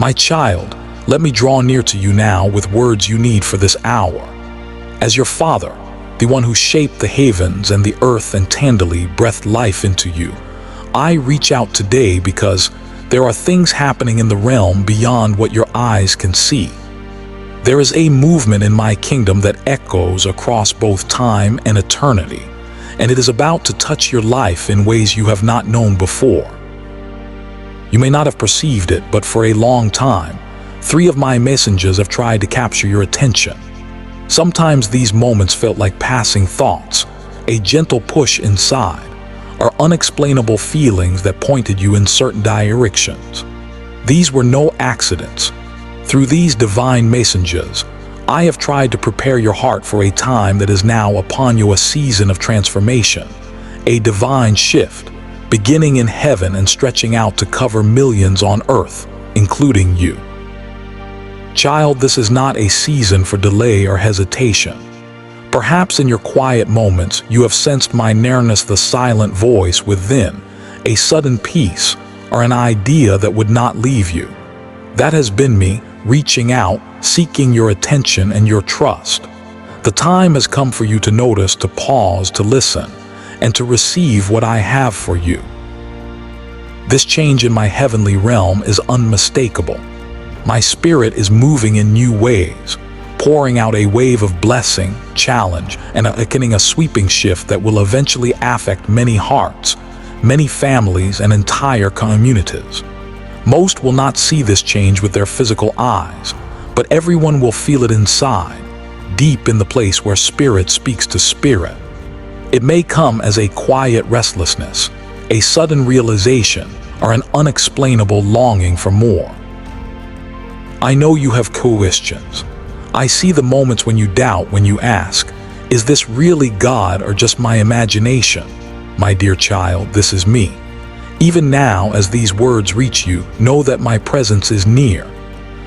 My child, let me draw near to you now with words you need for this hour. As your father, the one who shaped the heavens and the earth and tenderly breathed life into you, I reach out today because there are things happening in the realm beyond what your eyes can see. There is a movement in my kingdom that echoes across both time and eternity, and it is about to touch your life in ways you have not known before. You may not have perceived it, but for a long time, 3 of my messengers have tried to capture your attention. Sometimes these moments felt like passing thoughts, a gentle push inside, or unexplainable feelings that pointed you in certain directions. These were no accidents. Through these divine messengers, I have tried to prepare your heart for a time that is now upon you, a season of transformation, a divine shift, beginning in heaven and stretching out to cover millions on earth, including you. Child, this is not a season for delay or hesitation. Perhaps in your quiet moments, you have sensed my nearness, the silent voice within, a sudden peace, or an idea that would not leave you. That has been me, reaching out, seeking your attention and your trust. The time has come for you to notice, to pause, to listen, and to receive what I have for you. This change in my heavenly realm is unmistakable. My spirit is moving in new ways, pouring out a wave of blessing, challenge, and a sweeping shift that will eventually affect many hearts, many families, and entire communities. Most will not see this change with their physical eyes, but everyone will feel it inside, deep in the place where spirit speaks to spirit. It may come as a quiet restlessness, a sudden realization, or an unexplainable longing for more. I know you have questions. I see the moments when you doubt, when you ask, is this really God or just my imagination? My dear child, this is me. Even now, as these words reach you, know that my presence is near.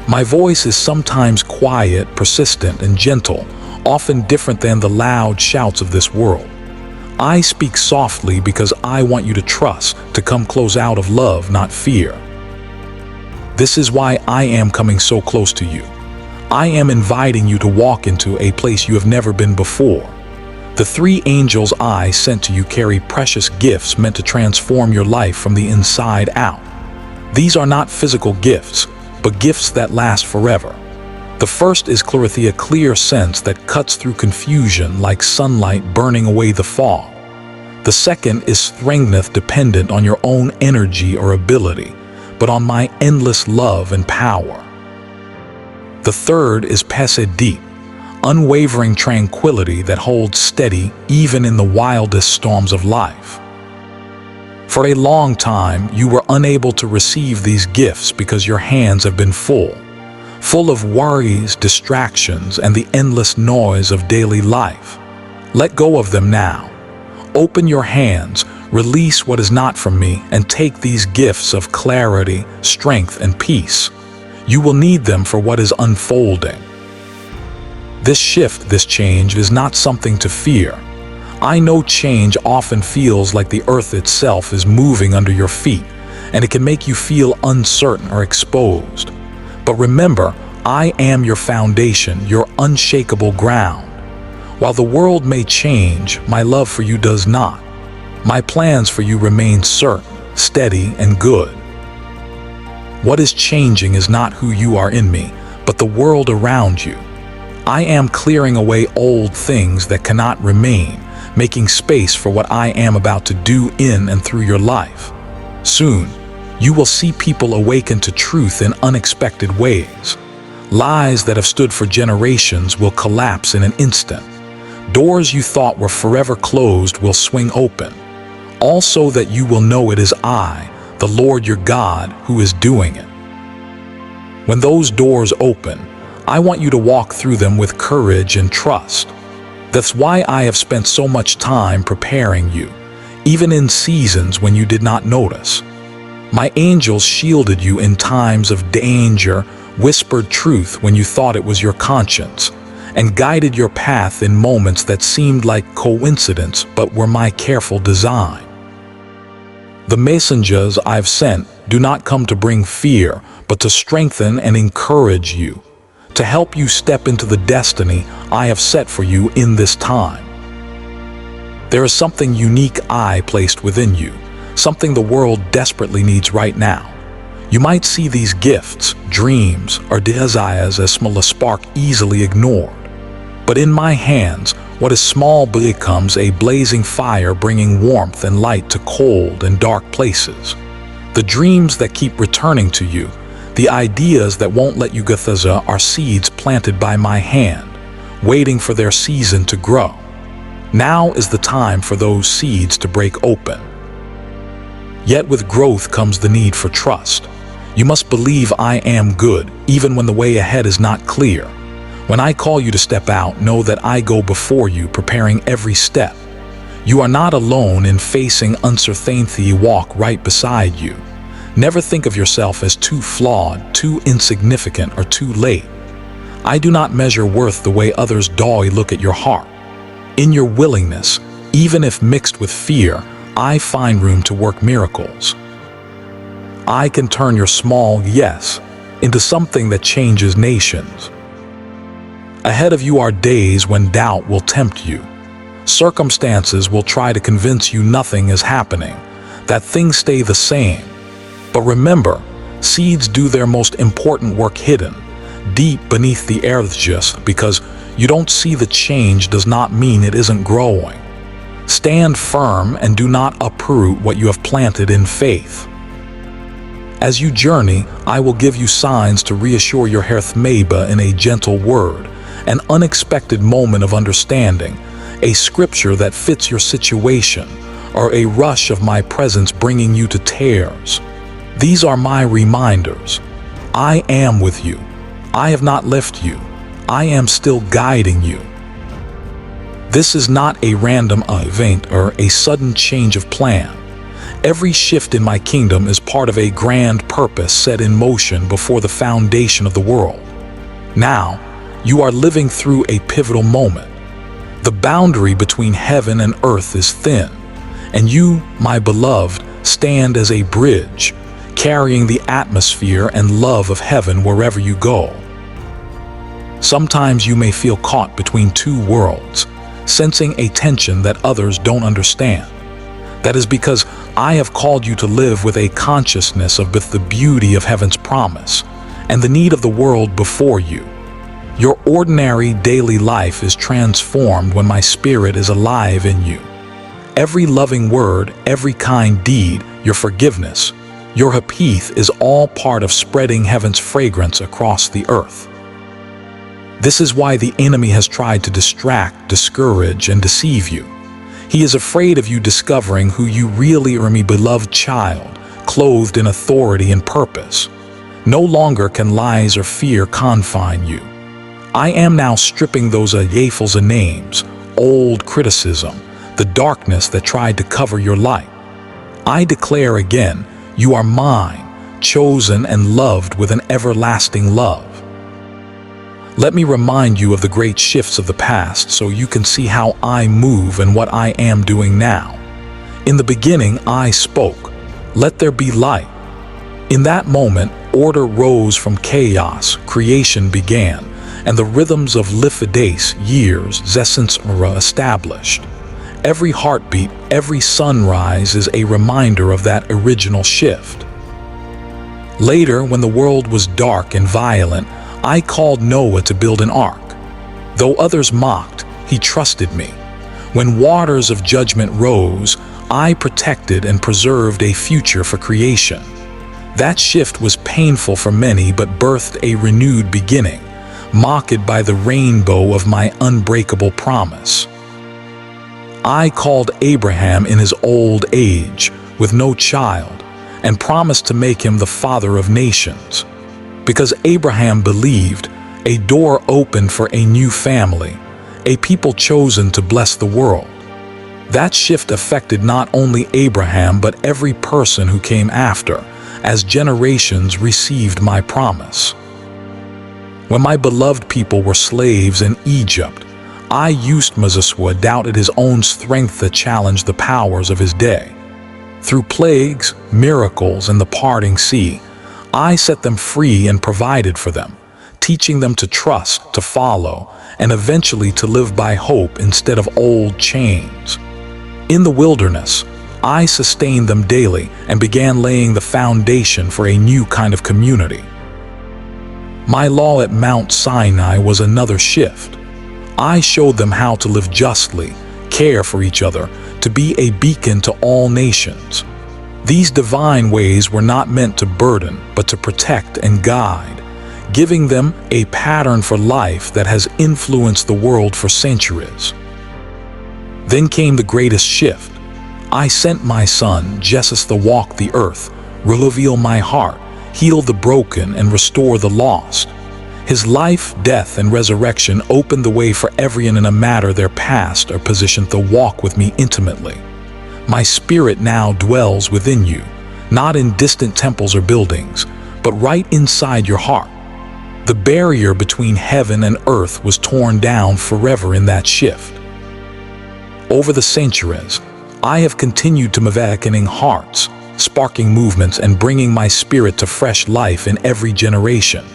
My voice is sometimes quiet, persistent, and gentle, often different than the loud shouts of this world. I speak softly because I want you to trust, to come close out of love, not fear. This is why I am coming so close to you. I am inviting you to walk into a place you have never been before. The 3 angels I sent to you carry precious gifts meant to transform your life from the inside out. These are not physical gifts, but gifts that last forever. The first is clarity, a clear sense that cuts through confusion like sunlight burning away the fog. The second is strength, dependent on your own energy or ability, but on my endless love and power. The third is deep, unwavering tranquility that holds steady even in the wildest storms of life. For a long time, you were unable to receive these gifts because your hands have been full of worries, distractions, and the endless noise of daily life. Let go of them now. Open your hands, release what is not from me, and take these gifts of clarity, strength, and peace. You will need them for what is unfolding. This shift, this change, is not something to fear. I know change often feels like the earth itself is moving under your feet, and it can make you feel uncertain or exposed. But remember, I am your foundation, your unshakable ground. While the world may change, my love for you does not. My plans for you remain certain, steady, and good. What is changing is not who you are in me, but the world around you. I am clearing away old things that cannot remain, making space for what I am about to do in and through your life. Soon, you will see people awaken to truth in unexpected ways. Lies that have stood for generations will collapse in an instant. Doors you thought were forever closed will swing open. Also that you will know it is I, the Lord your God, who is doing it. When those doors open, I want you to walk through them with courage and trust. That's why I have spent so much time preparing you, even in seasons when you did not notice. My angels shielded you in times of danger, whispered truth when you thought it was your conscience, and guided your path in moments that seemed like coincidence but were my careful design. The messengers I've sent do not come to bring fear, but to strengthen and encourage you, to help you step into the destiny I have set for you in this time. There is something unique I placed within you, something the world desperately needs right now. You might see these gifts, dreams, or desires as small, a spark easily ignored. But in my hands, what is small becomes a blazing fire, bringing warmth and light to cold and dark places. The dreams that keep returning to you, the ideas that won't let you go, are seeds planted by my hand, waiting for their season to grow. Now is the time for those seeds to break open. Yet with growth comes the need for trust. You must believe I am good, even when the way ahead is not clear. When I call you to step out, know that I go before you, preparing every step. You are not alone in facing uncertainty. Walk right beside you. Never think of yourself as too flawed, too insignificant, or too late. I do not measure worth the way others do. Look at your heart. In your willingness, even if mixed with fear, I find room to work miracles. I can turn your small yes into something that changes nations. Ahead of you are days when doubt will tempt you. Circumstances will try to convince you nothing is happening, that things stay the same. But remember, seeds do their most important work hidden, deep beneath the earth. Just because you don't see the change does not mean it isn't growing. Stand firm and do not uproot what you have planted in faith. As you journey, I will give you signs to reassure your heart, maybe in a gentle word, an unexpected moment of understanding, a scripture that fits your situation, or a rush of my presence bringing you to tears. These are my reminders. I am with you. I have not left you. I am still guiding you. This is not a random event or a sudden change of plan. Every shift in my kingdom is part of a grand purpose set in motion before the foundation of the world. Now, you are living through a pivotal moment. The boundary between heaven and earth is thin, and you, my beloved, stand as a bridge, carrying the atmosphere and love of heaven wherever you go. Sometimes you may feel caught between two worlds, sensing a tension that others don't understand. That is because I have called you to live with a consciousness of both the beauty of heaven's promise and the need of the world before you. Your ordinary daily life is transformed when my spirit is alive in you. Every loving word, every kind deed, your forgiveness, your 𝐒𝐃 is all part of spreading heaven's fragrance across the earth. This is why the enemy has tried to distract, discourage, and deceive you. He is afraid of you discovering who you really are, my beloved child, clothed in authority and purpose. No longer can lies or fear confine you. I am now stripping those 𝐆𝐻𝐃 names, old criticism, the darkness that tried to cover your light. I declare again, you are mine, chosen and loved with an everlasting love. Let me remind you of the great shifts of the past so you can see how I move and what I am doing now. In the beginning, I spoke, "Let there be light." In that moment, order rose from chaos, creation began, and the rhythms of days, years, essence were established. Every heartbeat, every sunrise is a reminder of that original shift. Later, when the world was dark and violent, I called Noah to build an ark. Though others mocked, he trusted me. When waters of judgment rose, I protected and preserved a future for creation. That shift was painful for many but birthed a renewed beginning, marked by the rainbow of my unbreakable promise. I called Abraham in his old age, with no child, and promised to make him the father of nations. Because Abraham believed, a door opened for a new family, a people chosen to bless the world. That shift affected not only Abraham but every person who came after, as generations received my promise. When my beloved people were slaves in Egypt, I used Moses, who doubted his own strength to challenge the powers of his day. Through plagues, miracles, and the parting sea, I set them free and provided for them, teaching them to trust, to follow, and eventually to live by hope instead of old chains. In the wilderness, I sustained them daily and began laying the foundation for a new kind of community. My law at Mount Sinai was another shift. I showed them how to live justly, care for each other, to be a beacon to all nations. These divine ways were not meant to burden, but to protect and guide, giving them a pattern for life that has influenced the world for centuries. Then came the greatest shift. I sent my son, Jesus, to walk the earth, reveal my heart, heal the broken, and restore the lost. His life, death, and resurrection opened the way for everyone in a matter their past or position to walk with me intimately. My spirit now dwells within you, not in distant temples or buildings, but right inside your heart. The barrier between heaven and earth was torn down forever in that shift. Over the centuries, I have continued to awakening hearts, sparking movements, and bringing my spirit to fresh life in every generation.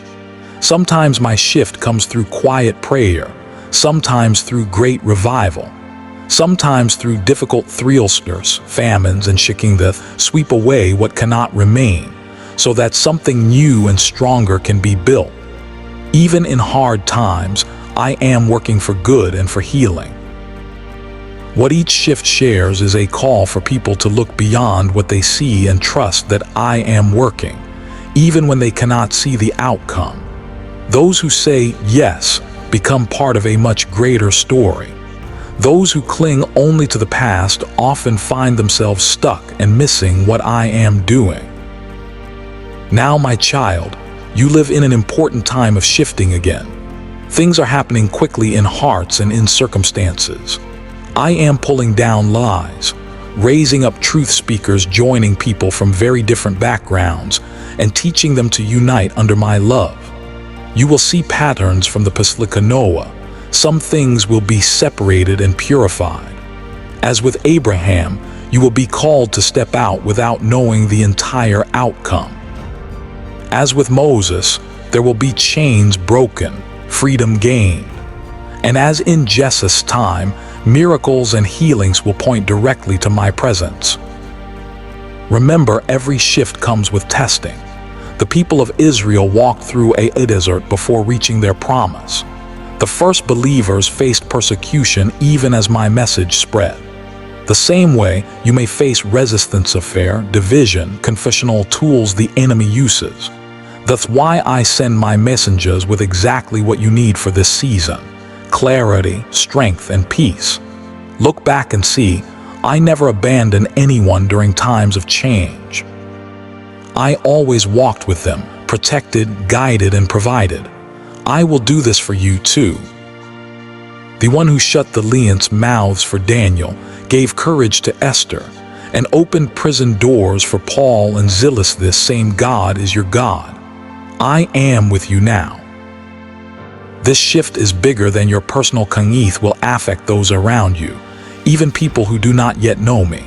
Sometimes my shift comes through quiet prayer, sometimes through great revival, sometimes through difficult thrillers, famines, and shaking that sweep away what cannot remain, so that something new and stronger can be built. Even in hard times, I am working for good and for healing. What each shift shares is a call for people to look beyond what they see and trust that I am working, even when they cannot see the outcome. Those who say yes become part of a much greater story. Those who cling only to the past often find themselves stuck and missing what I am doing. Now, my child, you live in an important time of shifting again. Things are happening quickly in hearts and in circumstances. I am pulling down lies, raising up truth speakers, joining people from very different backgrounds, and teaching them to unite under my love. You will see patterns from the Paslika Noah. Some things will be separated and purified. As with Abraham, you will be called to step out without knowing the entire outcome. As with Moses, there will be chains broken, freedom gained. And as in Jesus' time, miracles and healings will point directly to my presence. Remember, every shift comes with testing. The people of Israel walked through a desert before reaching their promise. The first believers faced persecution even as my message spread. The same way, you may face resistance of fear, division, confessional tools the enemy uses. That's why I send my messengers with exactly what you need for this season: clarity, strength, and peace. Look back and see, I never abandoned anyone during times of change. I always walked with them, protected, guided, and provided. I will do this for you too. The one who shut the lions' mouths for Daniel, gave courage to Esther, and opened prison doors for Paul and Silas. This same God is your God. I am with you now. This shift is bigger than your personal 𝐒𝐾𝐒 will affect those around you, even people who do not yet know me.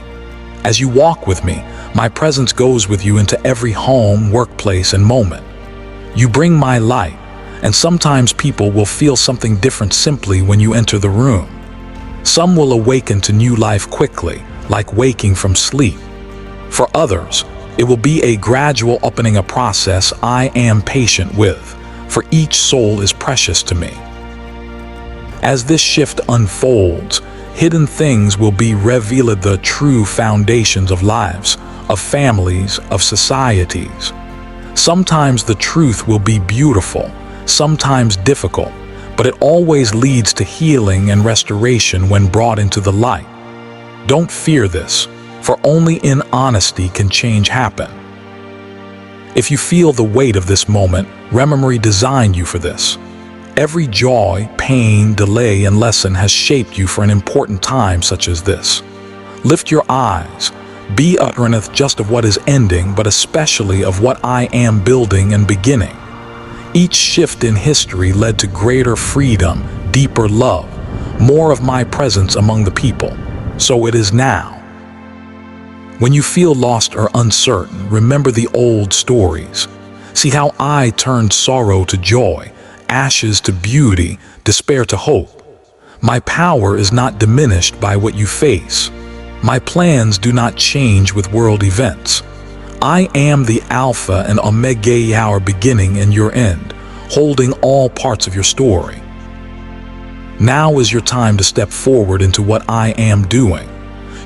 As you walk with me, my presence goes with you into every home, workplace, and moment. You bring my light, and sometimes people will feel something different simply when you enter the room. Some will awaken to new life quickly, like waking from sleep. For others, it will be a gradual opening, a process I am patient with, for each soul is precious to me. As this shift unfolds, hidden things will be revealed, the true foundations of lives, of families, of societies. Sometimes the truth will be beautiful, sometimes difficult, but it always leads to healing and restoration when brought into the light. Don't fear this, for only in honesty can change happen. If you feel the weight of this moment, memory designed you for this. Every joy, pain, delay, and lesson has shaped you for an important time such as this. Lift your eyes. Be uttereth just of what is ending, but especially of what I am building and beginning. Each shift in history led to greater freedom, deeper love, more of my presence among the people. So it is now. When you feel lost or uncertain, remember the old stories. See how I turned sorrow to joy, ashes to beauty, despair to hope. My power is not diminished by what you face. My plans do not change with world events. I am the Alpha and Omega, your beginning and your end, holding all parts of your story. Now is your time to step forward into what I am doing.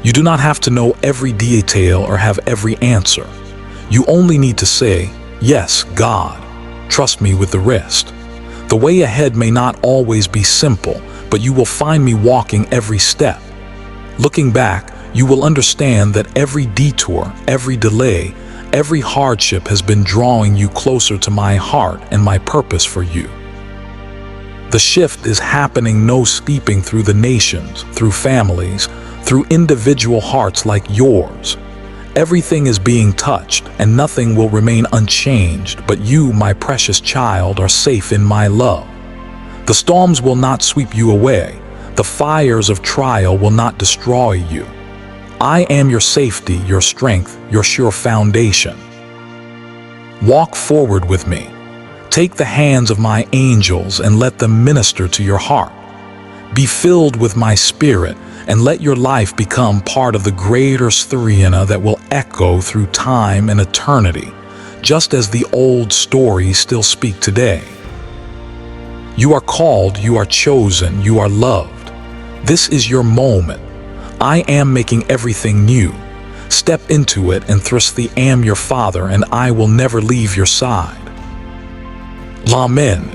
You do not have to know every detail or have every answer. You only need to say, "Yes, God, trust me with the rest." The way ahead may not always be simple, but you will find me walking every step. Looking back, you will understand that every detour, every delay, every hardship has been drawing you closer to my heart and my purpose for you. The shift is happening, no steeping through the nations, through families, through individual hearts like yours. Everything is being touched, and nothing will remain unchanged, but you, my precious child, are safe in my love. The storms will not sweep you away. The fires of trial will not destroy you. I am your safety, your strength, your sure foundation. Walk forward with me. Take the hands of my angels and let them minister to your heart. Be filled with my spirit and let your life become part of the greater story that will echo through time and eternity, just as the old stories still speak today. You are called, you are chosen, you are loved. This is your moment. I am making everything new. Step into it and trust the am your Father, and I will never leave your side. Amen.